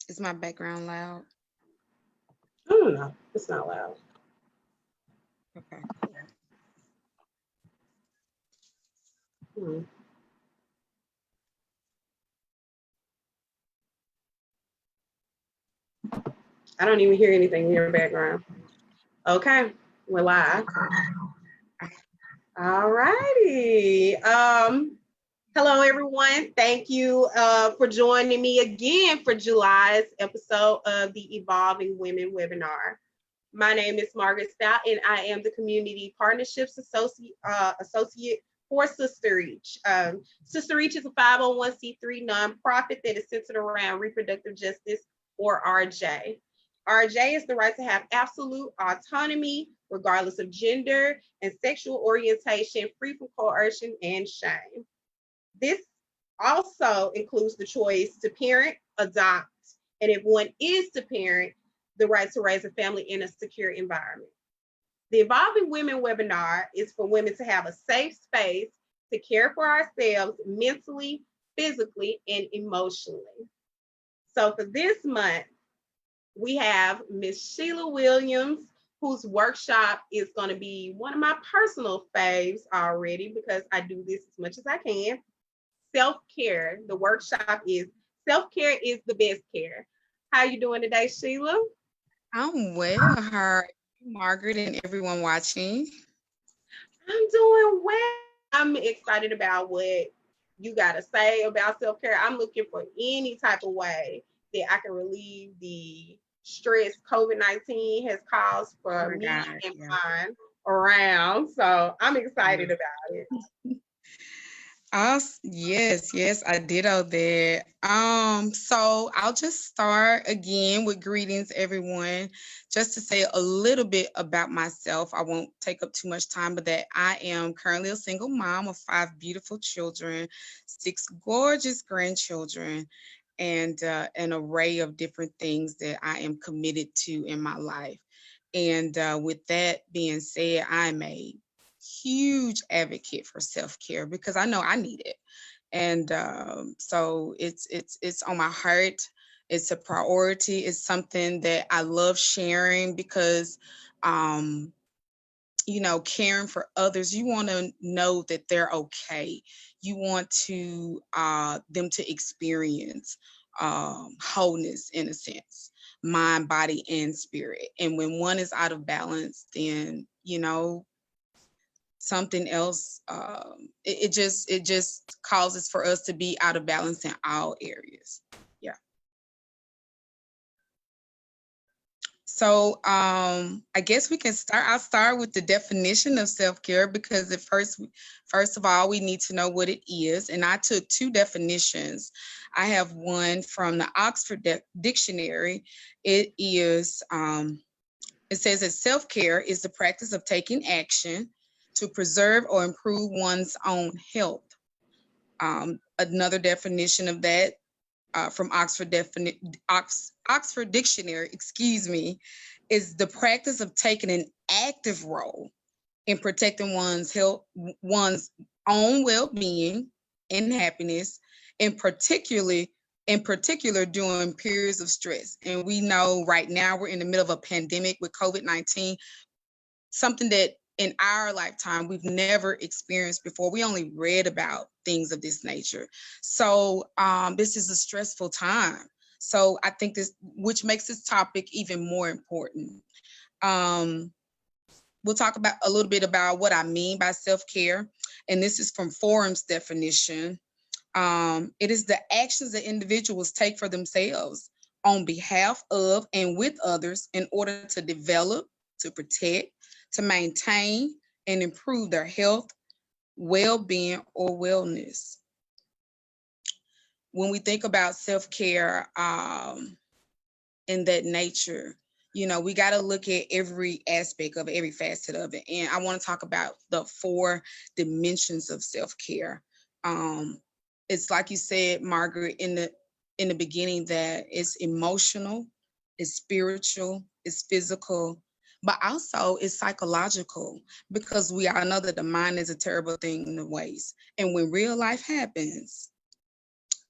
Is my background loud? No, it's not loud. Okay, cool. Hmm. I don't even hear anything in your background. Okay, we're live. All righty. Hello everyone. Thank you for joining me again for July's episode of the Evolving Women webinar. My name is Margaret Stout, and I am the Community Partnerships Associate for Sister Reach. Sister Reach is a 501c3 nonprofit that is centered around reproductive justice, or RJ. RJ is the right to have absolute autonomy, regardless of gender and sexual orientation, free from coercion and shame. This also includes the choice to parent, adopt, and if one is to parent, the right to raise a family in a secure environment. The Evolving Women webinar is for women to have a safe space to care for ourselves mentally, physically, and emotionally. So for this month, we have Miss Shelia Williams, whose workshop is going to be one of my personal faves already because I do this as much as I can. Self-care. The workshop is self-care is the best care. How you doing today, Shelia? I'm well. How are you, Margaret, and everyone watching? I'm doing well. I'm excited about what you got to say about self-care. I'm looking for any type of way that I can relieve the stress COVID-19 has caused Oh for my me God, and yeah. mine around. So I'm excited Yeah. about it. Yes, I ditto that. So I'll just start again with greetings, everyone. Just to say a little bit about myself. I won't take up too much time, but that I am currently a single mom of 5 beautiful children, 6 gorgeous grandchildren, and an array of different things that I am committed to in my life. And with that being said, I'm a huge advocate for self-care because I know I need it. And so it's on my heart. It's a priority. It's something that I love sharing because um, caring for others, you want to know that they're okay. You want to them to experience wholeness in a sense, mind, body, and spirit. And when one is out of balance, then something else it just causes for us to be out of balance in all areas. Yeah. So I guess we can start. I'll start with the definition of self-care because at first of all, we need to know what it is. And I took two definitions. I have one from the Oxford Dictionary. It says that self-care is the practice of taking action to preserve or improve one's own health. Another definition of that from Oxford Dictionary, excuse me, is the practice of taking an active role in protecting one's health, one's own well-being and happiness, and in particular during periods of stress. And we know right now we're in the middle of a pandemic with COVID-19, something that in our lifetime we've never experienced before. We only read about things of this nature. So this is a stressful time. So I think this, which makes this topic even more important. Um, we'll talk about a little bit about what I mean by self-care. And this is from Forum's definition. It is the actions that individuals take for themselves on behalf of and with others in order to develop, to protect, to maintain, and improve their health, well-being, or wellness. When we think about self-care in that nature, we got to look at every aspect of it, every facet of it. And I want to talk about the 4 dimensions of self-care. It's like you said, Margaret, in the beginning, that it's emotional, it's spiritual, it's physical, but also it's psychological, because we all know that the mind is a terrible thing in ways. And when real life happens,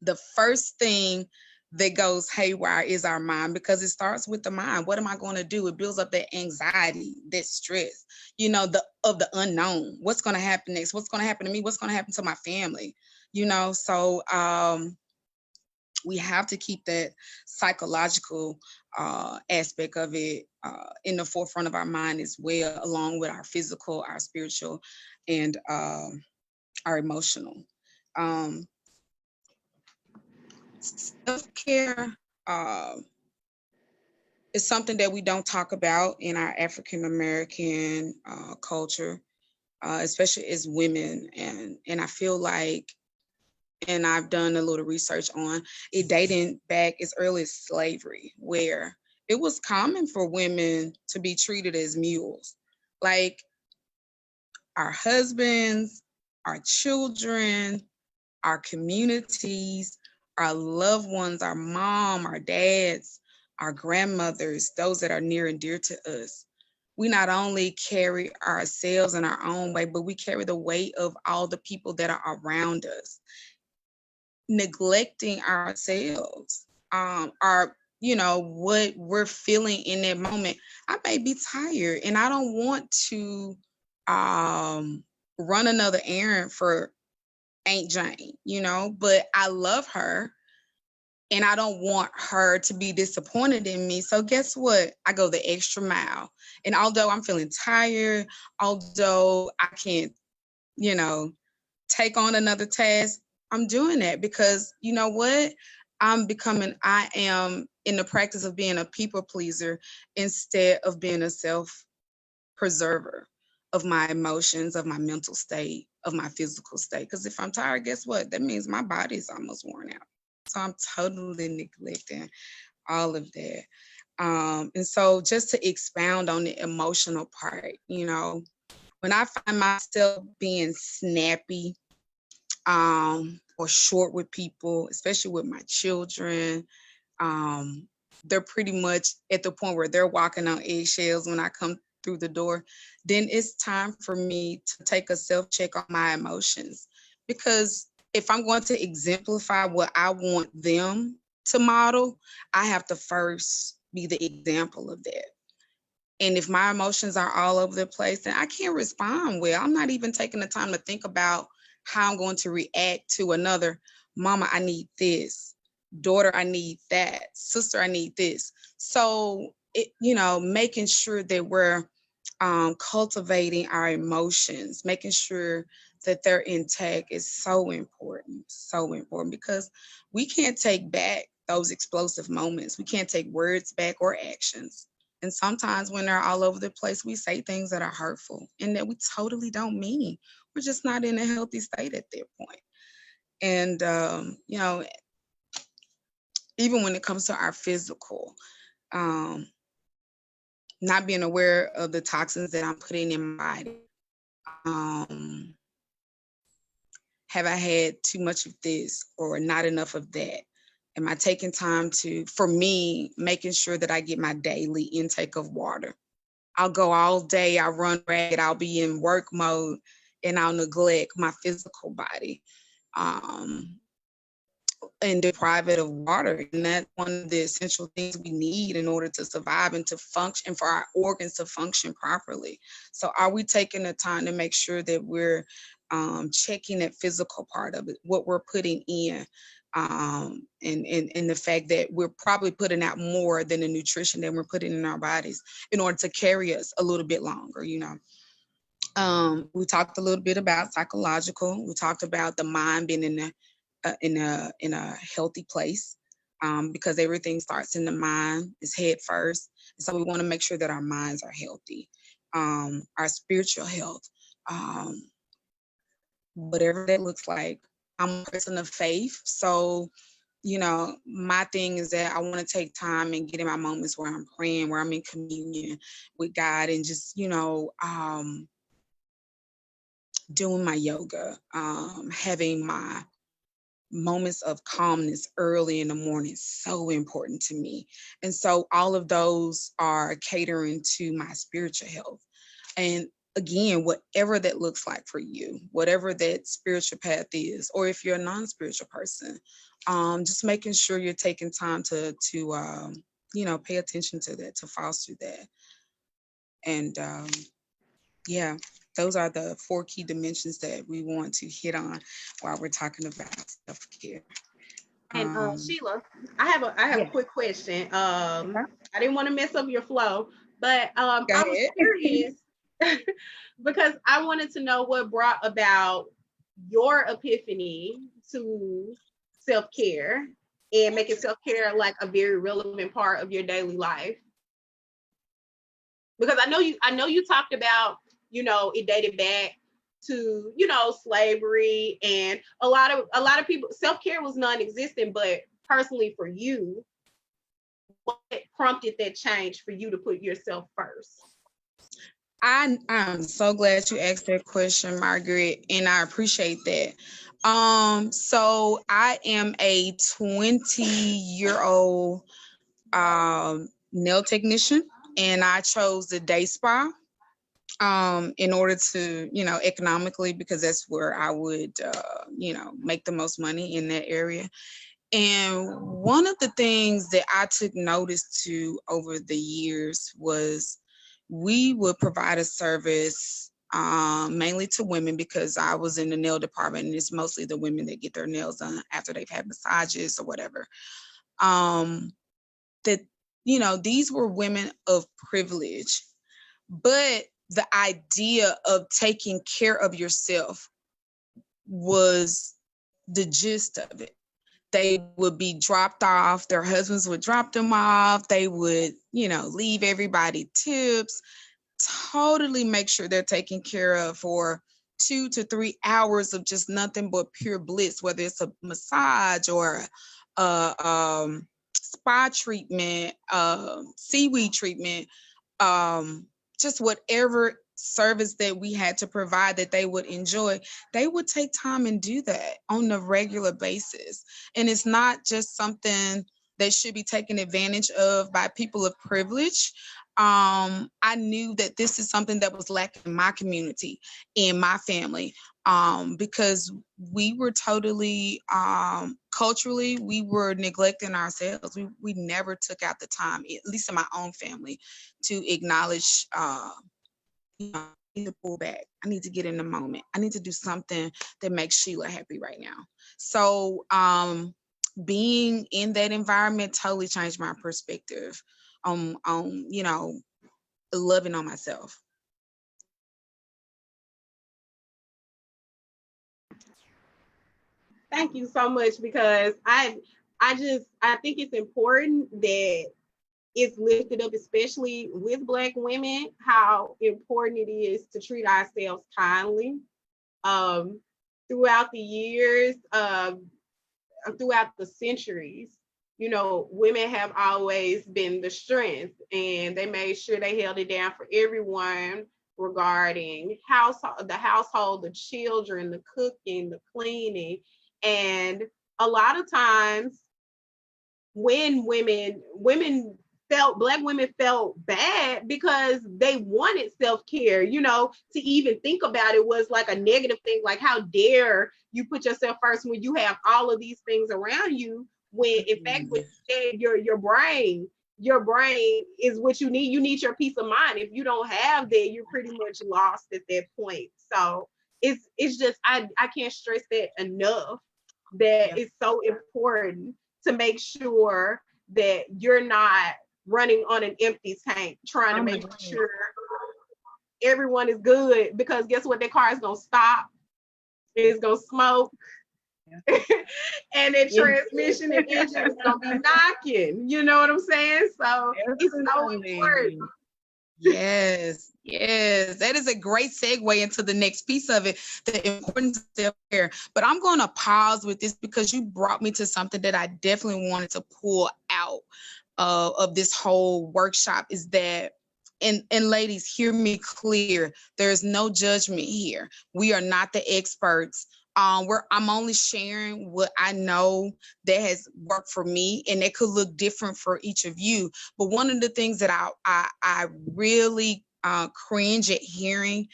the first thing that goes haywire is our mind, because it starts with the mind. What am I going to do? It builds up that anxiety, that stress, the of the unknown. What's going to happen next? What's going to happen to me? What's going to happen to my family? So we have to keep that psychological aspect of it in the forefront of our mind as well, along with our physical, our spiritual, and our emotional. Um, Self-care is something that we don't talk about in our African American culture, especially as women, and I feel like, and I've done a little research on it, dating back as early as slavery, where it was common for women to be treated as mules. Like our husbands, our children, our communities, our loved ones, our mom, our dads, our grandmothers, those that are near and dear to us. We not only carry ourselves in our own way, but we carry the weight of all the people that are around us, neglecting ourselves, our what we're feeling in that moment. I may be tired and I don't want to run another errand for Aunt Jane, but I love her and I don't want her to be disappointed in me. So guess what? I go the extra mile. And although I'm feeling tired, although I can't, you know, take on another task, I'm doing that because you know what? I am in the practice of being a people pleaser instead of being a self preserver of my emotions, of my mental state, of my physical state. Because if I'm tired, guess what? That means my body is almost worn out. So I'm totally neglecting all of that. And so just to expound on the emotional part, when I find myself being snappy or short with people, especially with my children, um, they're pretty much at the point where they're walking on eggshells when I come through the door, then it's time for me to take a self check on my emotions. Because if I'm going to exemplify what I want them to model, I have to first be the example of that. And if my emotions are all over the place, then I can't respond well. I'm not even taking the time to think about how I'm going to react to another. Mama, I need this. Daughter, I need that. Sister, I need this. So, making sure that we're cultivating our emotions, making sure that they're intact is so important because we can't take back those explosive moments. We can't take words back or actions. And sometimes when they're all over the place, we say things that are hurtful and that we totally don't mean. We're just not in a healthy state at that point. And, even when it comes to our physical, um, not being aware of the toxins that I'm putting in my body. Um, have I had too much of this or not enough of that? Am I taking time for me, making sure that I get my daily intake of water? I'll go all day, I'll run ragged, I'll be in work mode, and I'll neglect my physical body. And deprive it of water. And that's one of the essential things we need in order to survive and to function, and for our organs to function properly. So are we taking the time to make sure that we're checking that physical part of it, what we're putting in, and the fact that we're probably putting out more than the nutrition that we're putting in our bodies in order to carry us a little bit longer, we talked a little bit about psychological. We talked about the mind being in a healthy place, because everything starts in the mind. It's head first, and so we want to make sure that our minds are healthy, our spiritual health, um, whatever that looks like. I'm a person of faith, so my thing is that I want to take time and get in my moments where I'm praying, where I'm in communion with God, and just doing my yoga, having my moments of calmness early in the morning is so important to me. And so all of those are catering to my spiritual health. And again, whatever that looks like for you, whatever that spiritual path is, or if you're a non-spiritual person, just making sure you're taking time to pay attention to that, to foster that. And yeah, those are the four key dimensions that we want to hit on while we're talking about self-care. And Um, Sheila, I have a yeah, quick question. okay, I didn't want to mess up your flow, but go I was ahead. curious because I wanted to know what brought about your epiphany to self-care and making self-care like a very relevant part of your daily life. Because I know you talked about, it dated back to, slavery, and a lot of people, self-care was non-existent, but personally for you, what prompted that change for you to put yourself first? I'm so glad you asked that question, Margaret, and I appreciate that. So I am a 20-year-old nail technician, and I chose the day spa in order to, economically, because that's where I would, make the most money in that area. And one of the things that I took notice to over the years was we would provide a service mainly to women, because I was in the nail department and it's mostly the women that get their nails done after they've had massages or whatever. Um, that, these were women of privilege, but the idea of taking care of yourself was the gist of it. They would be dropped off, their husbands would drop them off, they would, leave everybody tips, totally make sure they're taken care of for 2 to 3 hours of just nothing but pure bliss, whether it's a massage or spa treatment, seaweed treatment, um, just whatever service that we had to provide that they would enjoy, they would take time and do that on a regular basis. And it's not just something that should be taken advantage of by people of privilege. I knew that this is something that was lacking in my community, in my family, because we were totally, culturally, we were neglecting ourselves. We never took out the time, at least in my own family, to acknowledge, I need to pull back. I need to get in the moment. I need to do something that makes Sheila happy right now. So, being in that environment totally changed my perspective on loving on myself. Thank you so much, because I think it's important that it's lifted up, especially with Black women, how important it is to treat ourselves kindly. Um, Throughout the years, throughout the centuries, women have always been the strength, and they made sure they held it down for everyone regarding the household, the children, the cooking, the cleaning. And a lot of times when women felt Black women felt bad because they wanted self-care. To even think about it was like a negative thing, like how dare you put yourself first when you have all of these things around you, when in fact what Mhm. you said, your brain is what you need. You need your peace of mind. If you don't have that, you're pretty much lost at that point. So it's just, I can't stress that enough, that Yeah. it's so important to make sure that you're not running on an empty tank trying to Oh my make God. sure everyone is good, because guess what, that car is going to stop, it's going to smoke, Yeah. and that Yeah. transmission and engine is going to be knocking. You know what I'm saying? So it's so important. Definitely. Yes, yes. That is a great segue into the next piece of it, the importance of self-care. But I'm going to pause with this because you brought me to something that I definitely wanted to pull out of this whole workshop, is that, and ladies, hear me clear. There's no judgment here. We are not the experts. I'm only sharing what I know that has worked for me, and it could look different for each of you. But one of the things that I really cringe at hearing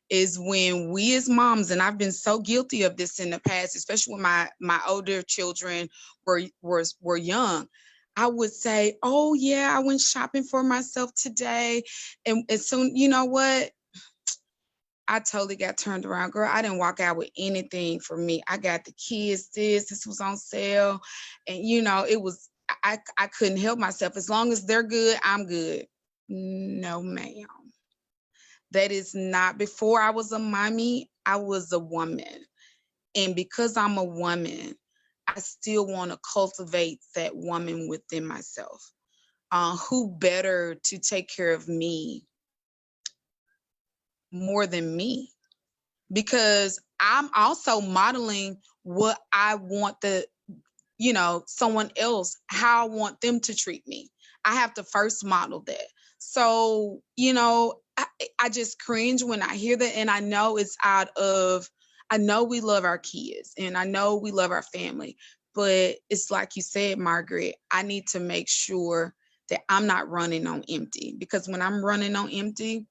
is when we as moms, and I've been so guilty of this in the past, especially when my older children were young. I would say, "Oh yeah, I went shopping for myself today," and as soon, you know what? I totally got turned around. Girl, I didn't walk out with anything for me. I got the kids this was on sale. And it was I couldn't help myself. As long as they're good, I'm good. No, ma'am. That is not before I was a mommy, I was a woman. And because I'm a woman, I still want to cultivate that woman within myself. Who better to take care of me more than me? Because I'm also modeling what I want someone else, how I want them to treat me. I have to first model that. So, I just cringe when I hear that. And I know I know we love our kids and I know we love our family. But it's like you said, Margaret, I need to make sure that I'm not running on empty, because when I'm running on empty,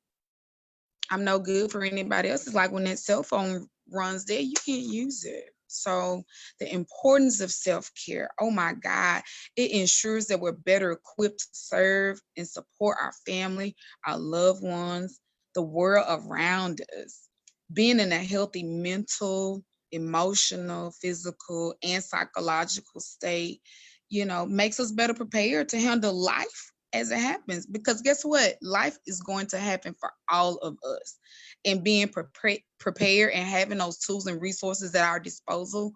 I'm no good for anybody else. It's like when that cell phone runs dead, you can't use it. So the importance of self-care, oh my God, it ensures that we're better equipped to serve and support our family, our loved ones, the world around us. Being in a healthy mental, emotional, physical, and psychological state, makes us better prepared to handle life as it happens. Because guess what? Life is going to happen for all of us. And being prepared and having those tools and resources at our disposal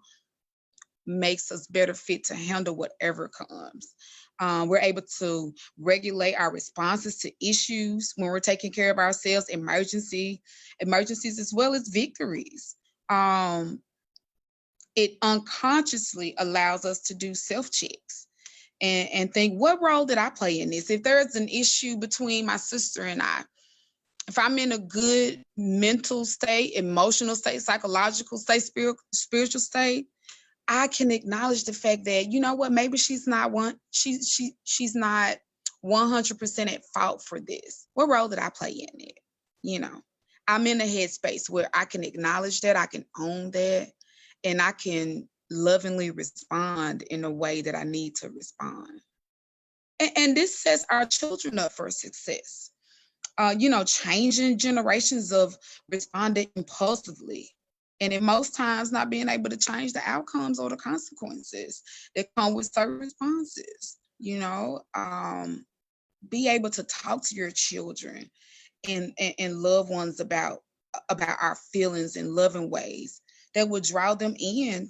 makes us better fit to handle whatever comes. We're able to regulate our responses to issues when we're taking care of ourselves, emergencies as well as victories. Um, it unconsciously allows us to do self checks and think, what role did I play in this? If there's an issue between my sister and I, if I'm in a good mental state, emotional state, psychological state, spiritual state, I can acknowledge the fact that, you know what, maybe she's not she's not 100% at fault for this. What role did I play in it? You know, I'm in a headspace where I can acknowledge that, I can own that, and I can lovingly respond in a way that I need to respond. And this sets our children up for success. Changing generations of responding impulsively. And in most times, not being able to change the outcomes or the consequences that come with certain responses. Be able to talk to your children and loved ones about our feelings in loving ways that would draw them in,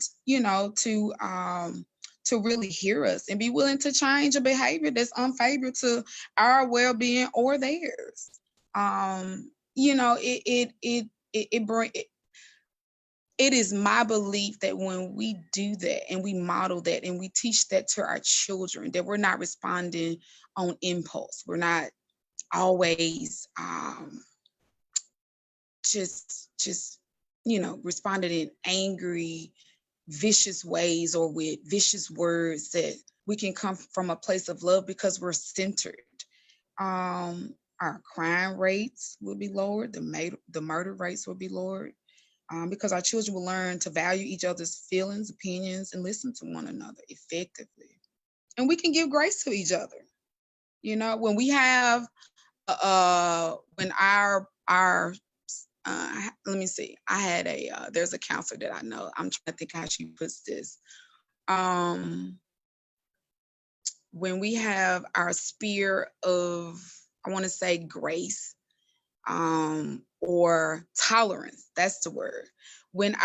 to really hear us and be willing to change a behavior that's unfavorable to our well-being or theirs. It is my belief that when we do that and we model that and we teach that to our children, that we're not responding on impulse. We're not always just responding in angry, vicious ways or with vicious words, that we can come from a place of love because we're centered. Our crime rates will be lowered, the murder rates will be lowered, because our children will learn to value each other's feelings, opinions, and listen to one another effectively. And we can give grace to each other. When we have, when our let me see. I had there's a counselor that I know. I'm trying to think how she puts this. Um, when we have our sphere of, I want to say grace, or tolerance, that's the word. When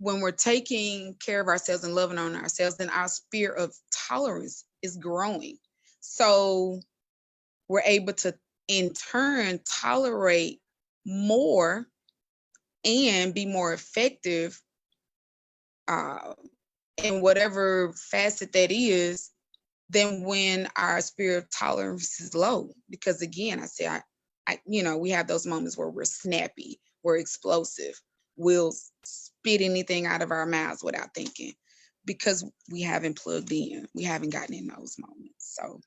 we're taking care of ourselves and loving on ourselves, then our sphere of tolerance is growing. So we're able to in turn tolerate more and be more effective, uh, in whatever facet that is, than when our spirit of tolerance is low. Because again, I say, we have those moments where we're snappy, we're explosive, we'll spit anything out of our mouths without thinking, because we haven't plugged in, we haven't gotten in those moments. So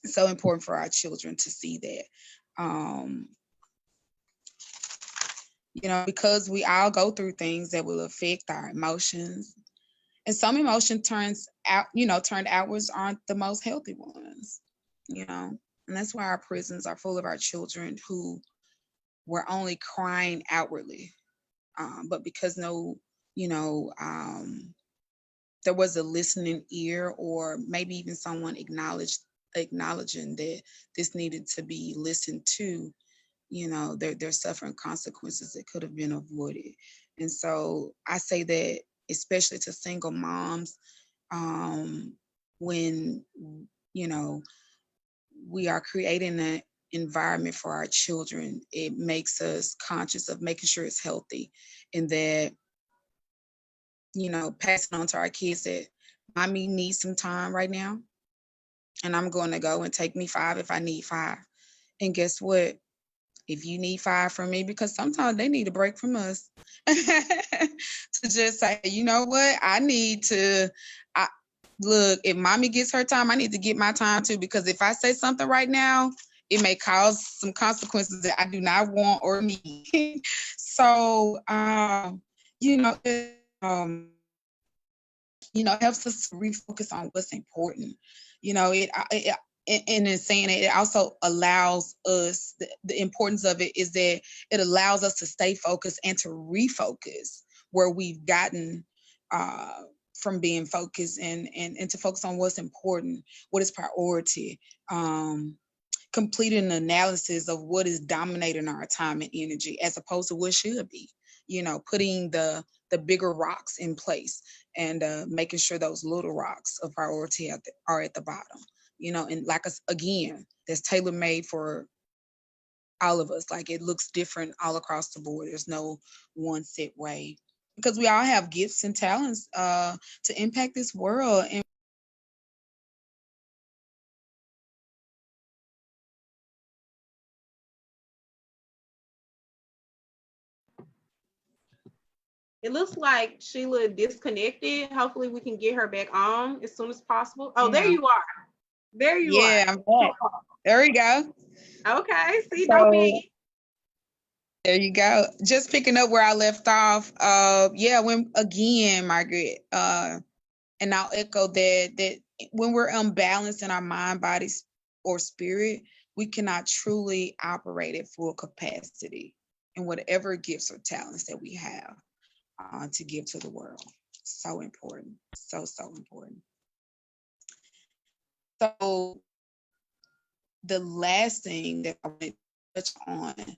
it's so important for our children to see that. Um, because we all go through things that will affect our emotions. And some emotion turned outwards aren't the most healthy ones, you know. And that's why our prisons are full of our children who were only crying outwardly. But because you know, there was a listening ear, or maybe even someone acknowledging that this needed to be listened to, they're suffering consequences that could have been avoided. And so I say that especially to single moms, when you know we are creating an environment for our children, it makes us conscious of making sure it's healthy, and that passing on to our kids that mommy needs some time right now, and I'm going to go and take me 5 if I need 5. And guess what? If you need 5 from me, because sometimes they need a break from us, to just say, you know what, I need to, I, look, if mommy gets her time, I need to get my time too, because if I say something right now, it may cause some consequences that I do not want or need. So, it helps us refocus on what's important. And in saying it, it also allows us, the importance of it is that it allows us to stay focused and to refocus where we've gotten from being focused, and to focus on what's important, what is priority. Completing an analysis of what is dominating our time and energy as opposed to what should be, putting the bigger rocks in place, and making sure those little rocks of priority are at the bottom, and like us again, that's tailor made for all of us. Like, it looks different all across the board. There's no one set way, because we all have gifts and talents to impact this world. And It looks like Sheila disconnected. Hopefully, we can get her back on as soon as possible. Oh, there yeah, you are. There you are. yeah, I'm back. There we go. Okay. See, don't So be. there you go. Just picking up where I left off. Yeah, when again, Margaret, and I'll echo that when we're unbalanced in our mind, bodies, or spirit, we cannot truly operate at full capacity in whatever gifts or talents that we have to give to the world. So important. So important. So the last thing that I want to touch on as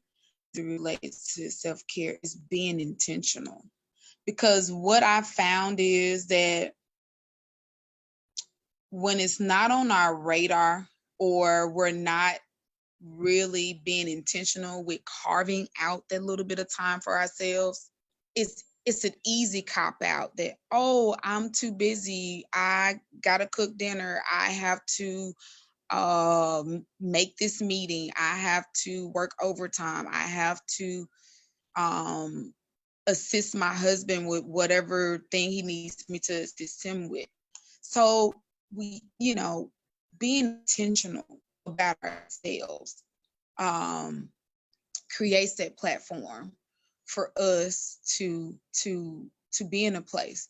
it relates to self-care is being intentional. Because what I found is that when it's not on our radar, or we're not really being intentional with carving out that little bit of time for ourselves, it's an easy cop out that, oh, I'm too busy, I gotta cook dinner, I have to make this meeting, I have to work overtime, I have to um, assist my husband with whatever thing he needs me to assist him with. So we, being intentional about ourselves um, creates that platform for us to be in a place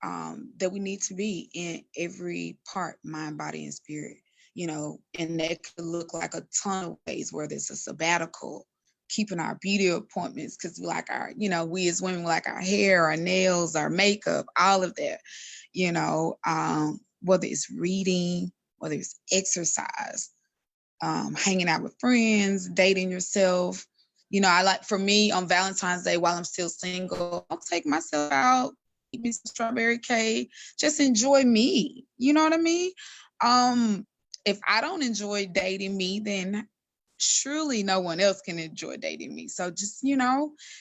that we need to be in every part, mind, body, and spirit. And that could look like a ton of ways, whether it's a sabbatical, keeping our beauty appointments, because we like our, we as women like our hair, our nails, our makeup, all of that, whether it's reading, whether it's exercise, hanging out with friends, dating yourself. I like, for me, on Valentine's Day, while I'm still single, I'll take myself out, eat me some strawberry cake, just enjoy me. You know what I mean? If I don't enjoy dating me, then surely no one else can enjoy dating me. So just,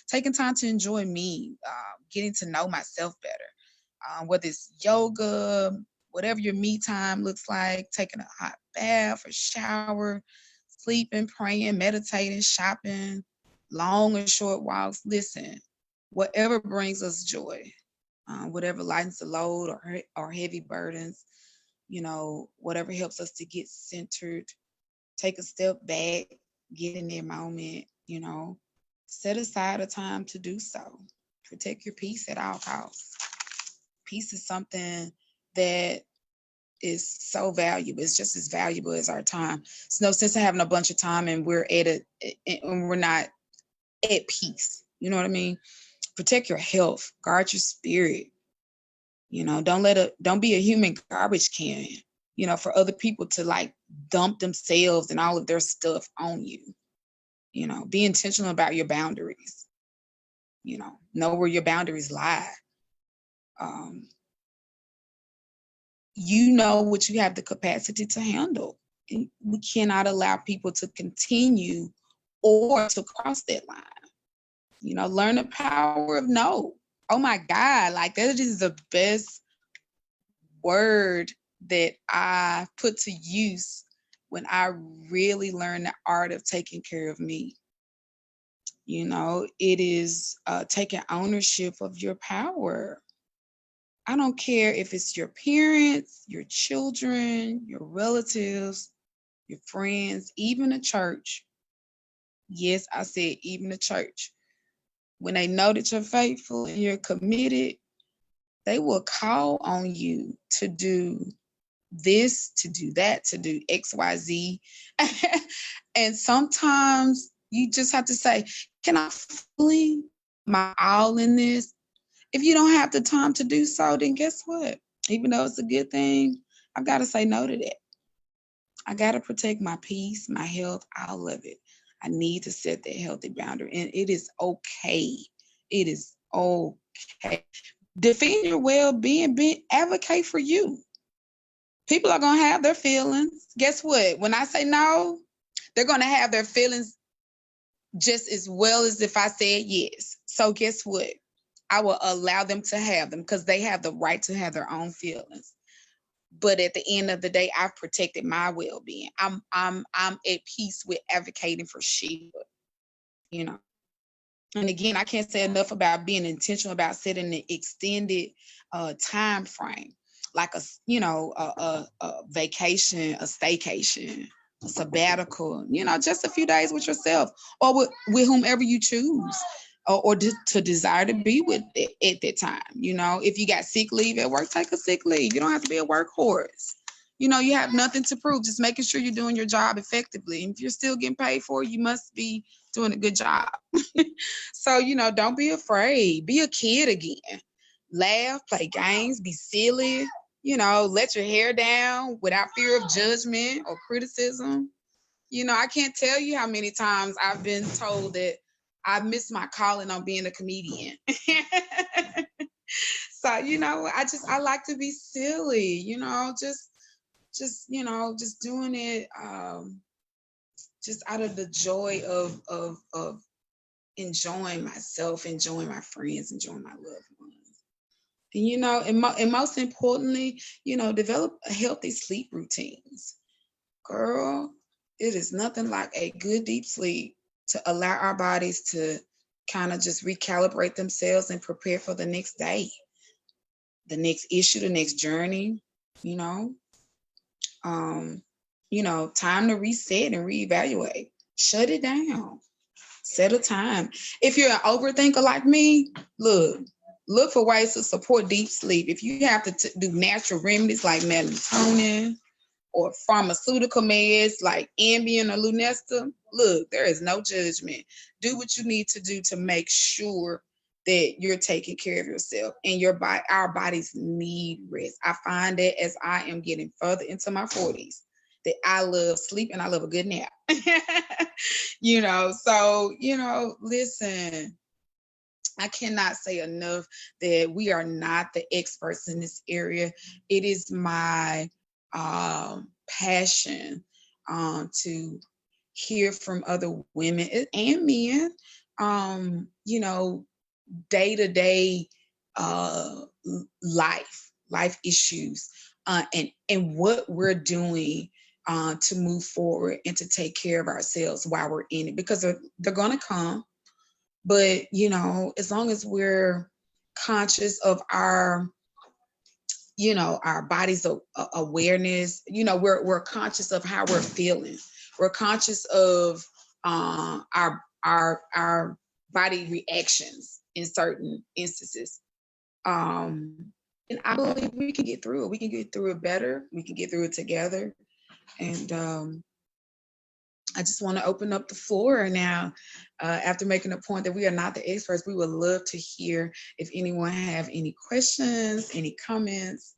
taking time to enjoy me, getting to know myself better, whether it's yoga, whatever your me time looks like, taking a hot bath or shower, sleeping, praying, meditating, shopping, long or short walks. Listen, whatever brings us joy, whatever lightens the load, or heavy burdens, whatever helps us to get centered, take a step back, get in that moment, you know, set aside a time to do so. Protect your peace at all costs. Peace is something that is so valuable. It's just as valuable as our time. It's no sense in having a bunch of time and we're at it and we're not at peace. You know what I mean? Protect your health, guard your spirit. You know, don't be a human garbage can, you know, for other people to like dump themselves and all of their stuff on you. You know, be intentional about your boundaries. You know where your boundaries lie. Um, you know what you have the capacity to handle. And we cannot allow people to continue or to cross that line. You know, learn the power of no. Oh my God, like that is the best word that I put to use when I really learned the art of taking care of me. You know, it is taking ownership of your power. I don't care if it's your parents, your children, your relatives, your friends, even the church. Yes, I said even the church. When they know that you're faithful and you're committed, they will call on you to do this, to do that, to do XYZ. And sometimes you just have to say, can I fully put my all in this? If you don't have the time to do so, then guess what? Even though it's a good thing, I've got to say no to that. I got to protect my peace, my health, all of it. I need to set that healthy boundary. And it is okay. It is okay. Defend your well-being, advocate for you. People are going to have their feelings. Guess what? When I say no, they're going to have their feelings just as well as if I said yes. So guess what? I will allow them to have them because they have the right to have their own feelings. But at the end of the day, I've protected my well-being. I'm at peace with advocating for Shelia, you know. And again, I can't say enough about being intentional about setting an extended time frame, like a vacation, a staycation, a sabbatical, you know, just a few days with yourself or with whomever you choose or to desire to be with it at that time. You know, if you got sick leave at work, take a sick leave. You don't have to be a workhorse. You know, you have nothing to prove, just making sure you're doing your job effectively. And if you're still getting paid for it, you must be doing a good job. So, you know, don't be afraid. Be a kid again. Laugh, play games, be silly, you know, let your hair down without fear of judgment or criticism. You know, I can't tell you how many times I've been told that I missed my calling on being a comedian. So, you know, I like to be silly, you know, just doing it just out of the joy of enjoying myself, enjoying my friends, enjoying my loved ones. And you know, and most importantly, you know, develop a healthy sleep routines. Girl, it is nothing like a good deep sleep to allow our bodies to kind of just recalibrate themselves and prepare for the next day, the next issue, the next journey, you know. Um, time to reset and reevaluate. Shut it down. Set a time. If you're an overthinker like me, look for ways to support deep sleep. If you have to do natural remedies like melatonin or pharmaceutical meds like Ambien or Lunesta, look, there is no judgment. Do what you need to do to make sure that you're taking care of yourself and our bodies need rest. I find that as I am getting further into my 40s, that I love sleep and I love a good nap. So, listen, I cannot say enough that we are not the experts in this area. It is my passion to hear from other women and men, day to day life issues, and what we're doing to move forward and to take care of ourselves while we're in it, because they're going to come. But as long as we're conscious of our body's awareness, we're conscious of how we're feeling. We're conscious of our body reactions in certain instances. And I believe we can get through it. We can get through it better. We can get through it together. And I just want to open up the floor now. After making a point that we are not the experts, we would love to hear if anyone have any questions, any comments.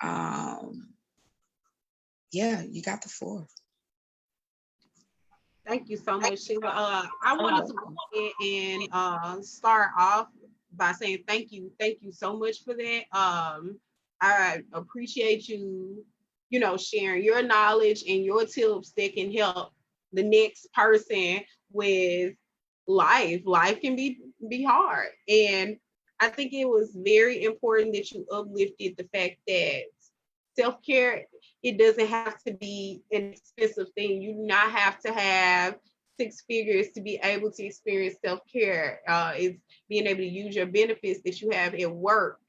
Yeah, you got the floor. Thank you so much, Sheila. I wanted to go ahead and start off by saying thank you so much for that. I appreciate you, sharing your knowledge and your tips that can help the next person with life. Life can be hard, and I think it was very important that you uplifted the fact that self-care, it doesn't have to be an expensive thing. You do not have to have six figures to be able to experience self-care. It's being able to use your benefits that you have at work.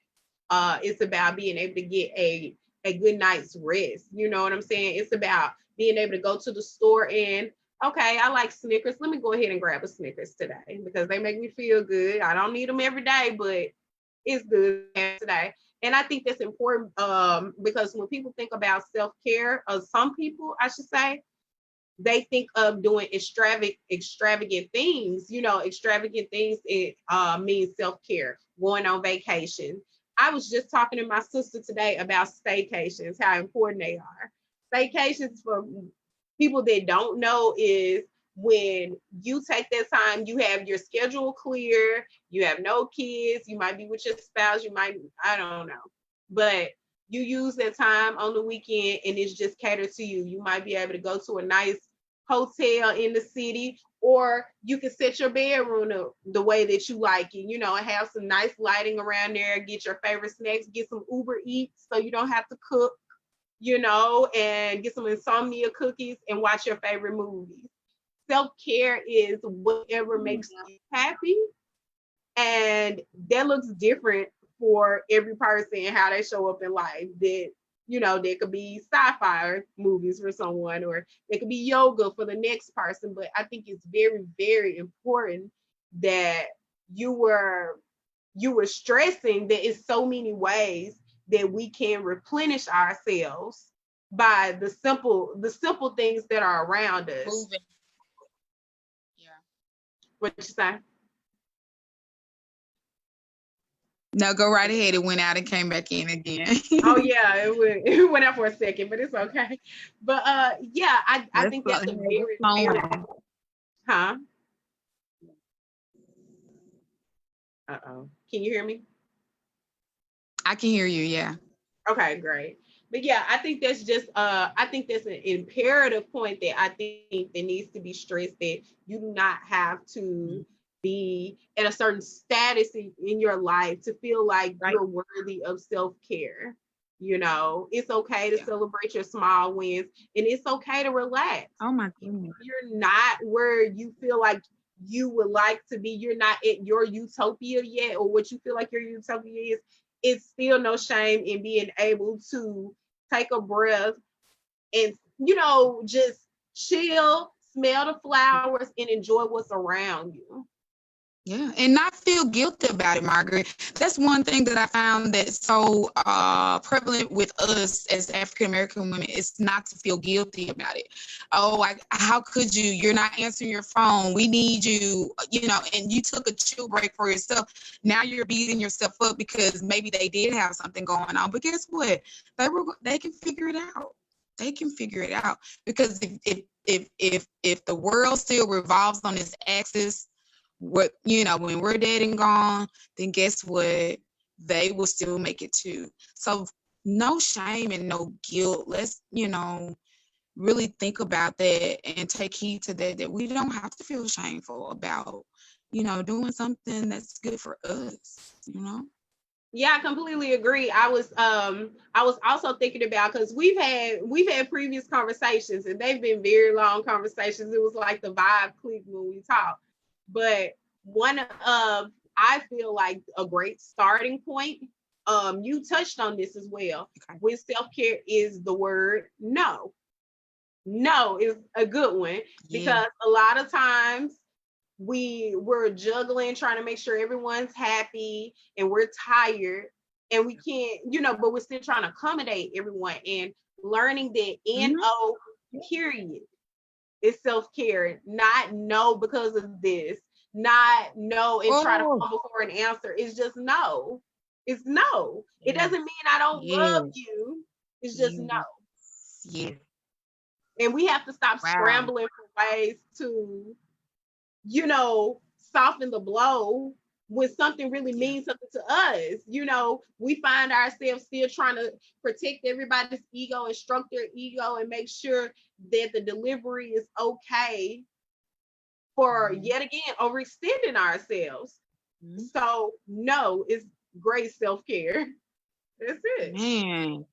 It's about being able to get a good night's rest. You know what I'm saying? It's about being able to go to the store and, okay, I like Snickers. Let me go ahead and grab a Snickers today because they make me feel good. I don't need them every day, but it's good today. And I think that's important because when people think about self-care, some people, I should say, they think of doing extravagant things. Extravagant things, it means self-care, going on vacation. I was just talking to my sister today about staycations, how important they are. Staycations, for people that don't know, is when you take that time, you have your schedule clear, you have no kids, you might be with your spouse, you might, I don't know, but you use that time on the weekend and it's just catered to you. You might be able to go to a nice hotel in the city, or you can set your bedroom up the way that you like it, and have some nice lighting around there, get your favorite snacks, get some Uber Eats so you don't have to cook, and get some insomnia cookies and watch your favorite movies. Self-care is whatever makes you happy, and that looks different for every person and how they show up in life. There could be sci-fi movies for someone, or there could be yoga for the next person. But I think it's very, very important that you were stressing that it's so many ways that we can replenish ourselves by the simple things that are around us. Moving. Yeah. What you say? No, go right ahead. It went out and came back in again. Oh yeah, it went out for a second, but it's okay. But yeah, I think that's a very, very, huh? Uh-oh. Can you hear me? I can hear you, yeah. Okay, great. But yeah, I think that's an imperative point that I think that needs to be stressed, that you do not have to be at a certain status in your life to feel like you're worthy of self-care. It's okay to celebrate your small wins, and it's okay to relax. Oh my goodness. You're not where you feel like you would like to be. You're not at your utopia yet, or what you feel like your utopia is. It's still no shame in being able to take a breath and, just chill, smell the flowers, and enjoy what's around you. Yeah, and not feel guilty about it, Margaret. That's one thing that I found that's so prevalent with us as African American women, is not to feel guilty about it. Oh, how could you? You're not answering your phone. We need you, and you took a chill break for yourself. Now you're beating yourself up because maybe they did have something going on. But guess what? They can figure it out. They can figure it out, because if the world still revolves on its axis, when we're dead and gone, then guess what? They will still make it too. So no shame and no guilt. Let's, really think about that and take heed to that we don't have to feel shameful about, doing something that's good for us. Yeah, I completely agree. I was also thinking about, because we've had previous conversations and they've been very long conversations. It was like the vibe clicked when we talked. But one of, I feel like, a great starting point, you touched on this as well, with self-care, is the word no. No is a good one, Yeah. because a lot of times we're juggling, trying to make sure everyone's happy, and we're tired, and we can't, but we're still trying to accommodate everyone, and learning that Mhm. no period is self-care, not no because of this, not no and try to Oh, fumble for an answer. It's just no. It's no. It yeah. doesn't mean I don't love Yes. you. It's just no. Yes. Yes. And we have to stop Wow. scrambling for ways to, soften the blow when something really Yeah. means something to us. We find ourselves still trying to protect everybody's ego and stroke their ego and make sure that the delivery is okay, for Mhm. yet again overextending ourselves. Mhm. So no, it's great self-care. That's it. Man,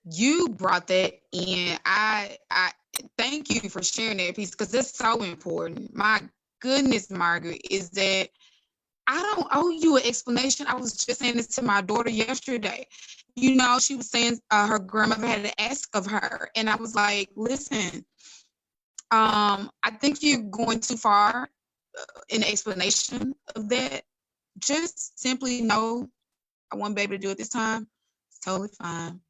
you brought that in. I thank you for sharing that piece because it's so important. My goodness, Margaret, is that I don't owe you an explanation. I was just saying this to my daughter yesterday. She was saying her grandmother had to ask of her, and I was like, "Listen, I think you're going too far in the explanation of that. Just simply know I want baby to do it this time. It's totally fine.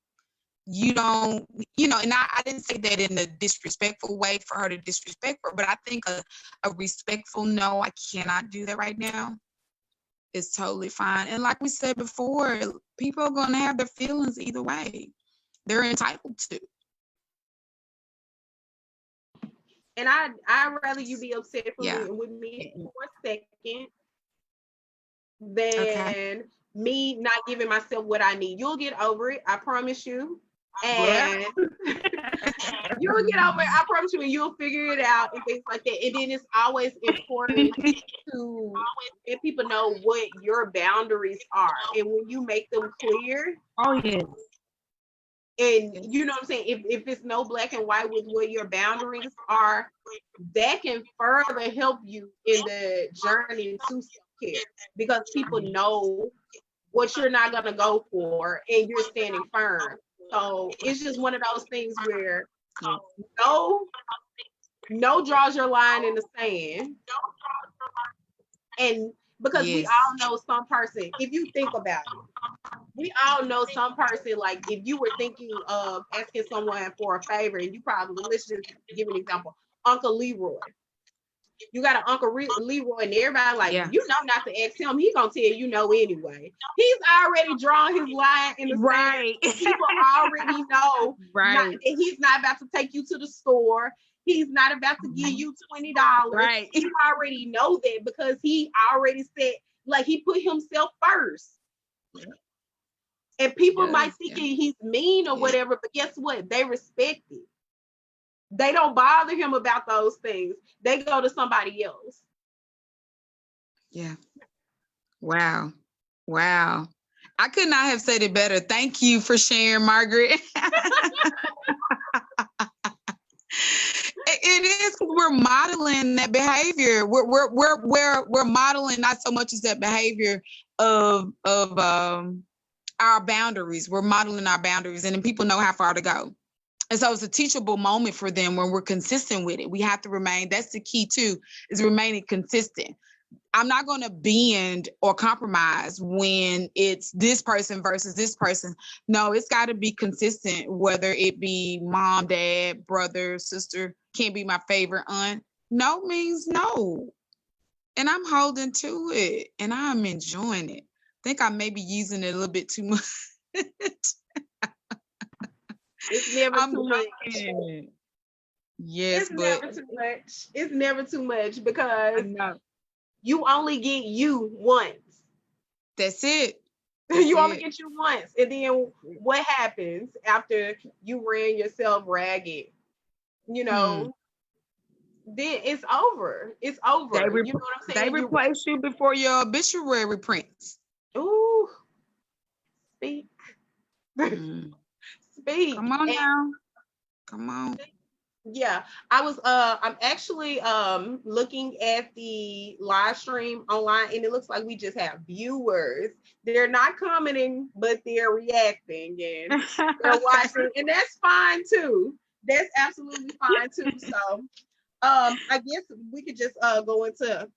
You don't, and I didn't say that in a disrespectful way for her to disrespect her, but I think a respectful no, I cannot do that right now is totally fine. And like we said before, people are going to have their feelings either way. They're entitled to. And I rather you be upset for Yeah. me with me Mm-mm. for a second Okay. than me not giving myself what I need. You'll get over it, I promise you. Well, And you'll get over it, I promise you, and you'll figure it out and things like that. And then it's always important to let people know what your boundaries are. And when you make them clear, oh, yes. and Yes. you know what I'm saying, if it's no black and white with what your boundaries are, that can further help you in the journey to self-care, because people know what you're not going to go for and you're standing firm. So it's just one of those things where no no draws your line in the sand. And because we Yes. all know some person, if you think about it, we all know some person, like if you were thinking of asking someone for a favor, and you probably, let's just give an example, Uncle Leroy. You got an Leroy, and everybody like, Yeah. not to ask him. He gonna tell you no anyway. He's already drawn his line in the sand. Right. People already know not Right. that he's not about to take you to the store. He's not about to give you $20. Right. You already know that because he already said, like, he put himself first. And He people might does. think Yeah. he's mean or Yeah. whatever, but guess what? They respect it. They don't bother him about those things. They go to somebody else. Yeah. Wow. Wow. I could not have said it better. Thank you for sharing, Margaret. It is because we're modeling that behavior. We're modeling not so much as that behavior of our boundaries. We're modeling our boundaries, and then people know how far to go. And so it's a teachable moment for them when we're consistent with it. We have to remain. That's the key too, is remaining consistent. I'm not going to bend or compromise when it's this person versus this person. No, it's got to be consistent, whether it be mom, dad, brother, sister, can't be my favorite aunt. No means no. And I'm holding to it and I'm enjoying it. I think I may be using it a little bit too much. It's never I'm too much. liking it. Yes, It's but never too much. It's never too much I because know you only get you once. that's it. That's You only it. get you once. And then what happens after you ran yourself ragged? You Hmm. know, then it's over. It's over. You know what I'm They saying? You replace you before your obituary prints. ooh, speak. Mm. Speak. Come on And now. Come on. yeah, I'm actually looking at the live stream online, and it looks like we just have viewers. They're not commenting, but they're reacting and they're watching, and that's fine too. That's absolutely fine too. So I guess we could just go into,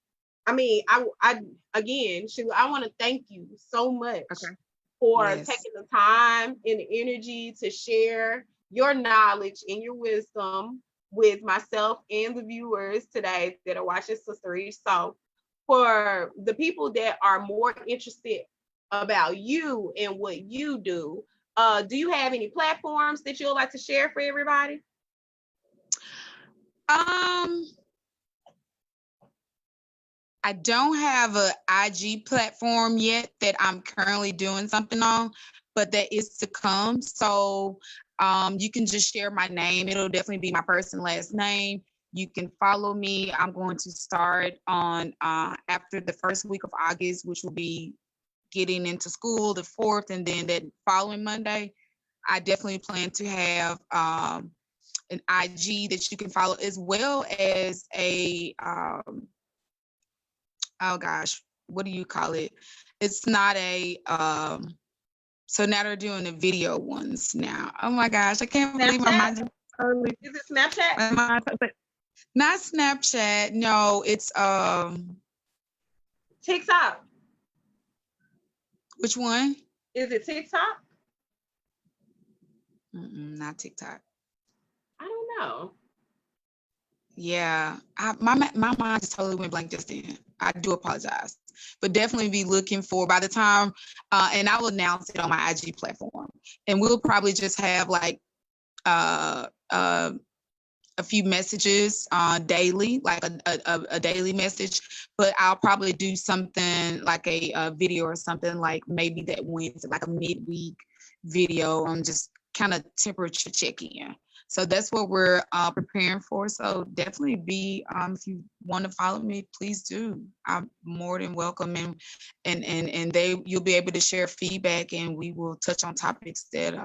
I mean, I again, Sheila, I want to thank you so much Okay. for Yes. taking the time and the energy to share your knowledge and your wisdom with myself and the viewers today that are watching Sister Reach. So, for the people that are more interested about you and what you do you have any platforms that you'd like to share for everybody? Um, I don't have a IG platform yet that I'm currently doing something on, but that is to come. So you can just share my name. It'll definitely be my first and last name. You can follow me. I'm going to start on after the first week of August, which will be getting into school the 4th, and then that following Monday. I definitely plan to have an IG that you can follow, as well as a oh gosh, what do you call it? It's not a so now they're doing the video ones now. Oh my gosh, I can't believe my Snapchat? mind just totally Is it Snapchat? my mind, but not Snapchat. No, it's TikTok? which one? Is it TikTok? Not TikTok. I don't know. Yeah, my mind just totally went blank just then. I do apologize, but definitely be looking for by the time, and I will announce it on my IG platform, and we'll probably just have like uh, uh, a few messages daily, like a daily message. But I'll probably do something like a video or something like maybe that Wednesday, like a midweek video on just kind of temperature check in. So that's what we're preparing for. So definitely be if you want to follow me, please do. I'm more than welcome, and they you'll be able to share feedback, and we will touch on topics that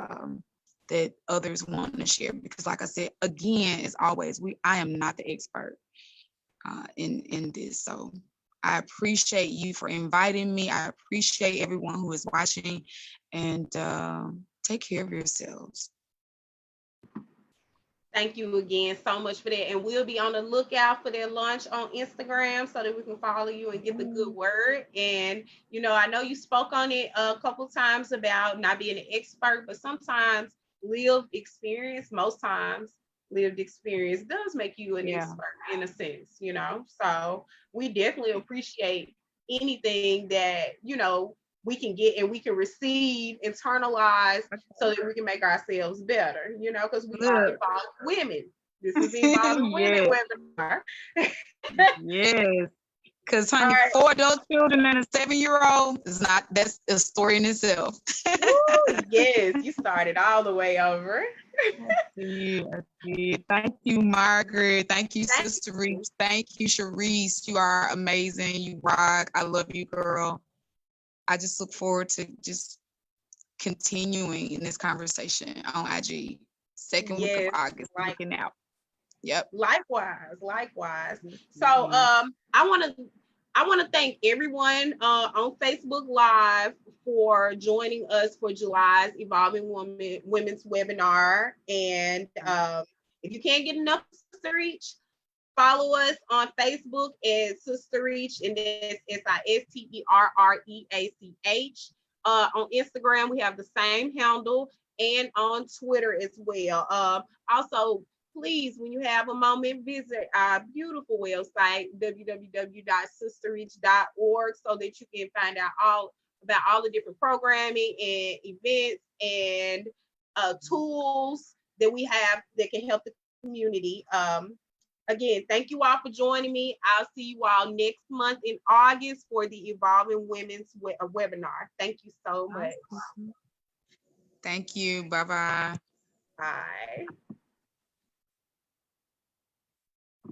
others want to share, because like I said again, as always, I am not the expert in this. So I appreciate you for inviting me. I appreciate everyone who is watching, and take care of yourselves. Thank you again so much for that. And we'll be on the lookout for their launch on Instagram so that we can follow you and get the good word. And, I know you spoke on it a couple times about not being an expert, but sometimes most times lived experience does make you an Yeah. expert in a sense. So we definitely appreciate anything that, we can get and we can receive, internalize, so that we can make ourselves better, because we are Look. evolving women. This is the Evolving Women Yes, webinar. yes. Because All honey, right. 4 adult children and a 7-year old is not, that's a story in itself. Woo, yes, you started all the way over. I did. Thank you, Margaret. Thank you, Thank Sister you. Reach. Thank you, Sharice. You are amazing. You rock. I love you, girl. I just look forward to just continuing in this conversation on IG. Second week of Yes, August. like Looking out. Yep. likewise. So Yes. I want to thank everyone on Facebook Live for joining us for July's Evolving Women's webinar. And if you can't get enough Sister Reach, follow us on Facebook at Sister Reach, and that's SISTERREACH. On Instagram, we have the same handle, and on Twitter as well. Also, please, when you have a moment, visit our beautiful website, www.sisterreach.org, so that you can find out all about all the different programming and events and tools that we have that can help the community. Again, thank you all for joining me. I'll see you all next month in August for the Evolving Women's webinar. Thank you so much. Thank you. Bye-bye. Bye.